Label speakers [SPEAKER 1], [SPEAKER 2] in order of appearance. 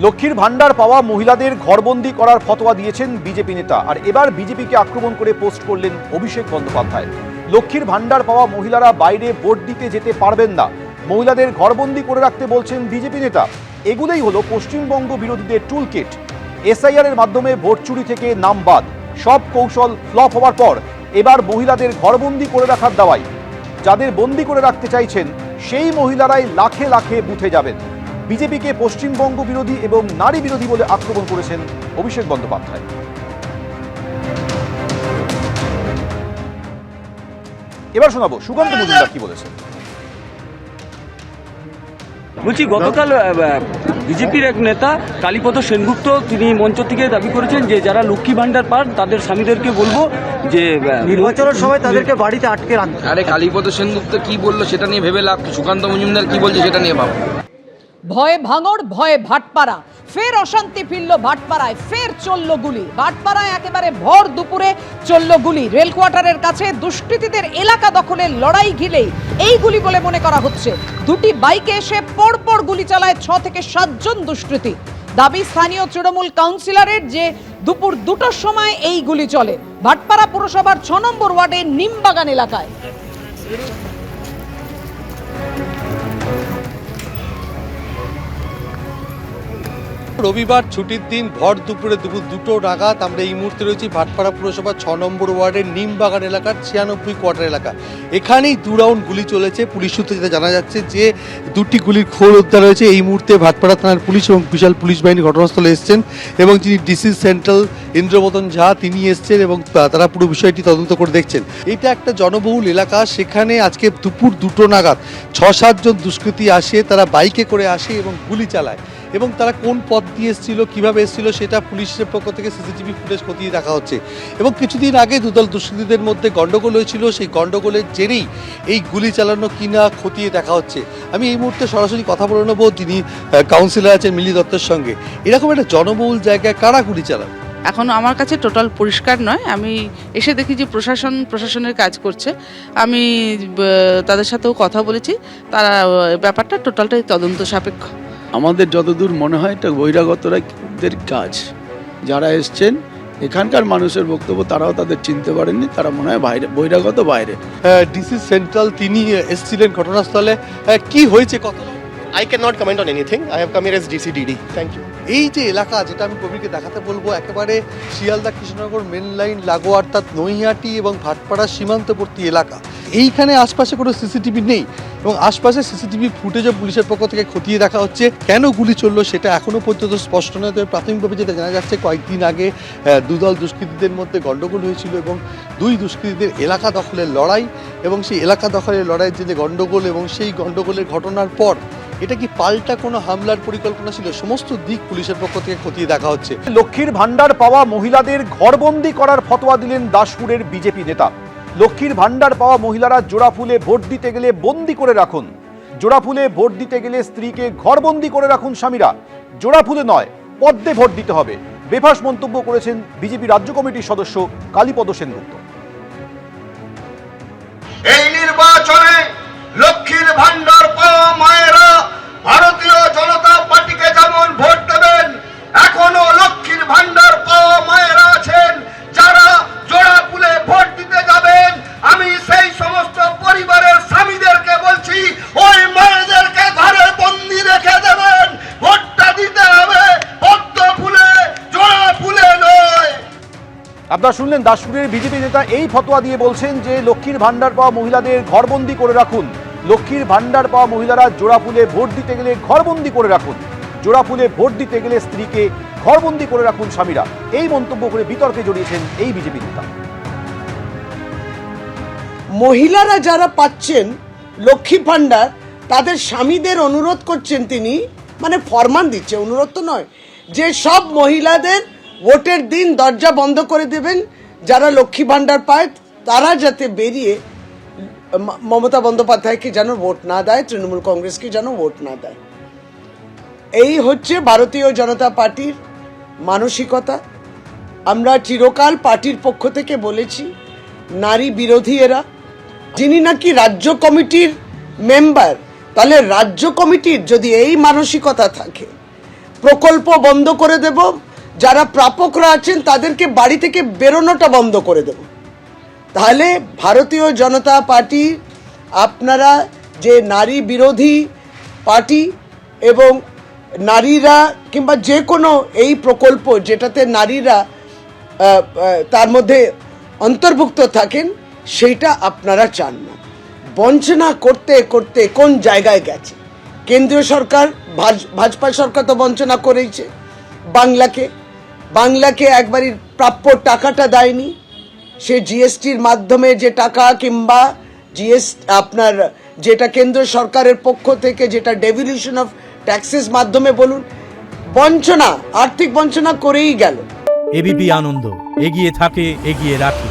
[SPEAKER 1] লক্ষ্মীর ভান্ডার পাওয়া মহিলাদের ঘরবন্দি করার ফতোয়া দিয়েছেন বিজেপি নেতা। আর এবার বিজেপিকে আক্রমণ করে পোস্ট করলেন অভিষেক বন্দ্যোপাধ্যায়। লক্ষ্মীর ভান্ডার পাওয়া মহিলারা বাইরে ভোট দিতে যেতে পারবেন না, মহিলাদের ঘরবন্দি করে রাখতে বলছেন বিজেপি নেতা। এগুলোই হলো পশ্চিমবঙ্গ বিরোধীদের টুলকিট। এসআইআর এর মাধ্যমে ভোট চুরি থেকে নাম বাদ, সব কৌশল ফ্লপ হওয়ার পর এবার মহিলাদের ঘরবন্দি করে রাখার দাওয়াই। যাদের বন্দি করে রাখতে চাইছেন সেই মহিলারাই লাখে লাখে বুথে যাবেন। বিজেপিকে পশ্চিমবঙ্গ বিরোধী এবং নারী বিরোধী বলে আক্রমণ করেছেন অভিষেক বন্দ্যোপাধ্যায়। এবার শোনাবো সুকান্ত মজুমদার কি বলেছেন।
[SPEAKER 2] বলছি, গতকাল বিজেপির এক নেতা কালীপদ সেনগুপ্ত তিনি মঞ্চ থেকে দাবি করেছেন যে যারা লক্ষ্মী ভান্ডার পান তাদের স্বামীদেরকে বলবো যে
[SPEAKER 3] নির্বাচনের সময় তাদেরকে বাড়িতে আটকে রাখতে।
[SPEAKER 4] আরে কালীপদ সেনগুপ্ত কি বললো সেটা নিয়ে ভেবে লাভ, সুকান্ত মজুমদার কি বলছে সেটা নিয়ে ভাবো।
[SPEAKER 5] ভয়ে ভাঙড়, ভয়ে ভাটপাড়া, ফের অশান্তি ফিরল ভাটপাড়ায়, ফের চলল গুলি। ভাটপাড়ায় একেবারে ভর দুপুরে চলল গুলি। রেল কোয়ার্টারের কাছে দুষ্কৃতীদের এলাকা দখলের লড়াই ঘিরেই এই গুলি বলে মনে করা হচ্ছে। দুটি বাইকে এসে পরপর গুলি চালায় 6 থেকে 7 জন দুষ্কৃতী। দাবি স্থানীয় তৃণমূল কাউন্সিলরের যে দুপুর 2টার সময় এই গুলি চলে ভাটপাড়া পুরসভার 6 নম্বর ওয়ার্ডের নিমবাগান এলাকায়।
[SPEAKER 6] রবিবার ছুটির দিন ভর দুপুরে দুপুর 2টো নাগাদ আমরা এই মুহূর্তে রয়েছি ভাটপাড়া পুরসভার 6 নম্বর ওয়ার্ডের নিমবাগান এলাকার 96 কোয়ার্টার এলাকা। এখানেই 2 রাউন্ড গুলি চলেছে। পুলিশ সূত্রে যেটা জানা যাচ্ছে যে 2টি গুলির খোল উদ্ধার হয়েছে। এই মুহূর্তে ভাটপাড়া থানার পুলিশ এবং বিশাল পুলিশ বাহিনী ঘটনাস্থলে এসেছেন এবং যিনি ডিসি সেন্ট্রাল ইন্দ্রমোদন ঝা তিনি এসছেন এবং তারা পুরো বিষয়টি তদন্ত করে দেখছেন। এটা একটা জনবহুল এলাকা, সেখানে আজকে দুপুর 2টো নাগাদ 6-7 জন দুষ্কৃতী আসে, তারা বাইকে করে আসে এবং গুলি চালায়। এবং তারা কোন পথ দিয়ে এসেছিল, কীভাবে এসেছিল সেটা পুলিশের পক্ষ থেকে সিসিটিভি ফুটেজ খতিয়ে দেখা হচ্ছে। এবং কিছুদিন আগে দুদল দুষ্কৃতীদের মধ্যে গণ্ডগোল হয়েছিল, সেই গণ্ডগোলের জেরেই এই গুলি চালানো কিনা খতিয়ে দেখা হচ্ছে। আমি এই মুহূর্তে সরাসরি কথা বলে নেবো যিনি কাউন্সিলর আছেন মিলি দত্তের সঙ্গে। এরকম একটা জনবহুল জায়গায় কারা গুলি চালান?
[SPEAKER 7] এখন আমার কাছে টোটাল পরিষ্কার নয়। আমি এসে দেখি যে প্রশাসনের কাজ করছে। আমি তাদের সাথেও কথা বলেছি, তারা ব্যাপারটা টোটালটাই তদন্ত সাপেক্ষ।
[SPEAKER 8] আমাদের যতদূর মনে হয় এটা বহিরাগতদের কাজ। যারা এসছেন এখানকার মানুষের বক্তব্য তারাও তাদের চিনতে পারেননি, তারা মনে হয় বহিরাগত বাইরে।
[SPEAKER 6] ডিসি সেন্ট্রাল তিনি এসেছিলেন ঘটনাস্থলে। কি হয়েছে কত?
[SPEAKER 9] I cannot comment on anything. I have come here as DCDD. Thank you.
[SPEAKER 6] এই যে এলাকা, যেটা আমি কবিরকে দেখাতে বলবো, একেবারে শিয়ালদা কৃষ্ণনগর মেন লাইন লাগোয়া, অর্থাৎ নৈহাটি এবং ভাটপাড়া সীমান্তবর্তী এলাকা। এইখানে আশপাশে কোনো সিসিটিভি নেই এবং আশপাশে সিসিটিভি ফুটেজও পুলিশের পক্ষ থেকে খতিয়ে দেখা হচ্ছে। কেন গুলি চললো সেটা এখনও পর্যন্ত স্পষ্ট নয়। তবে প্রাথমিকভাবে যেটা জানা যাচ্ছে, কয়েকদিন আগে দুদল দুষ্কৃতীদের মধ্যে গণ্ডগোল হয়েছিল এবং 2 দুষ্কৃতীদের এলাকা দখলের লড়াই, এবং সেই এলাকা দখলের লড়াইয়ের যে গণ্ডগোল এবং সেই গণ্ডগোলের ঘটনার পর এটা কি পাল্টা কোনো হামলার পরিকল্পনা ছিল, সমস্ত দিক পুলিশের পক্ষ থেকে খতিয়ে দেখা হচ্ছে।
[SPEAKER 1] লক্ষ্মীর ভান্ডার পাওয়া মহিলাদের ঘরবন্দি করার ফতোয়া দিলেন দাসপুরের বিজেপি নেতা। লক্ষ্মীর ভান্ডার পাওয়া মহিলারা জোড়া ফুলে ভোট দিতে গেলে বন্দি করে রাখুন, জোড়া ফুলে ভোট দিতে গেলে স্ত্রীকে ঘরবন্দি করে রাখুন স্বামীরা। জোড়া ফুলে নয়, পদ্মে ভোট দিতে হবে, বেফাঁস মন্তব্য করেছেন বিজেপি রাজ্য কমিটির সদস্য কালীপদ সেনগুপ্ত।
[SPEAKER 10] এই নির্বাচনে লক্ষ্মীর ভান্ডার পাওয়া মায়েরা ভারতীয় জনতা পার্টিকে যেমন ভোট দেবেন, এখনো লক্ষ্মীর ভান্ডার পাওয়া মায়েরা আছেন যারা জোড়া ফুলে ভোট দিতে যাবেন। আমি সেই সমস্ত পরিবারের স্বামীদেরকে বলছি, ওই মায়েদেরকে ঘরে বন্দি রেখে দেবেন। ভোটটা দিতে হবে পদ্ম ফুলে, জোড়া ফুলে নয়।
[SPEAKER 1] আপনারা শুনলেন দাসপুরের বিজেপি নেতা এই ফতোয়া দিয়ে বলছেন যে লক্ষ্মীর ভান্ডার পাওয়া মহিলাদের ঘরবন্দি করে রাখুন, লক্ষ্মীর ভান্ডার পাওয়া মহিলারা জোড়া ফুলে ভোট দিতে গেলে ঘরবন্দি করে রাখুন, জোড়া ফুলে ভোট দিতে গেলে স্ত্রীকে ঘরবন্দি করে রাখুন স্বামীরা। এই মন্তব্য করে বিতর্কে জড়িয়েছেন এই বিজেপি নেতা।
[SPEAKER 3] মহিলারা যারা পাচ্ছেন লক্ষ্মী ভান্ডার, তাদের স্বামীদের অনুরোধ করছেন তিনি, মানে ফরমান দিচ্ছে, অনুরোধ তো নয়, যে সব মহিলাদের ভোটের দিন দরজা বন্ধ করে দেবেন। যারা লক্ষ্মী ভান্ডার পায় তারা যাতে বেরিয়ে মমতা বন্দ্যোপাধ্যায়কে যেন ভোট না দেয়, তৃণমূল কংগ্রেসকে যেন ভোট না দেয়। এই হচ্ছে ভারতীয় জনতা পার্টির মানসিকতা। আমরা চিরকাল পার্টির পক্ষ থেকে বলেছি, নারী বিরোধী এরা। যিনি নাকি রাজ্য কমিটির মেম্বার, তাহলে রাজ্য কমিটির যদি এই মানসিকতা থাকে, প্রকল্প বন্ধ করে দেব, যারা প্রাপকরা আছেন তাদেরকে বাড়ি থেকে বেরোনোটা বন্ধ করে দেব। তাহলে ভারতীয় জনতা পার্টি, আপনারা যে নারী বিরোধী পার্টি এবং নারীরা কিংবা যে কোনো এই প্রকল্প যেটাতে নারীরা তার মধ্যে অন্তর্ভুক্ত থাকেন, সেইটা আপনারা চান না। বঞ্চনা করতে করতে কোন জায়গায় গেছে? কেন্দ্রীয় সরকার, ভাজপা সরকার তো বঞ্চনা করেইছে। বাংলাকে একবারই প্রাপ্য টাকাটা দেয়নি। সে জিএসটির মাধ্যমে যে টাকা কিংবা আপনার যেটা কেন্দ্র সরকারের পক্ষ থেকে যেটা ডেভলিউশন অফ ট্যাক্সেস মাধ্যমে বলুন, বঞ্চনা, আর্থিক বঞ্চনা করেই গেল।
[SPEAKER 11] এবিপি আনন্দ, এগিয়ে থাকে, এগিয়ে রাখে।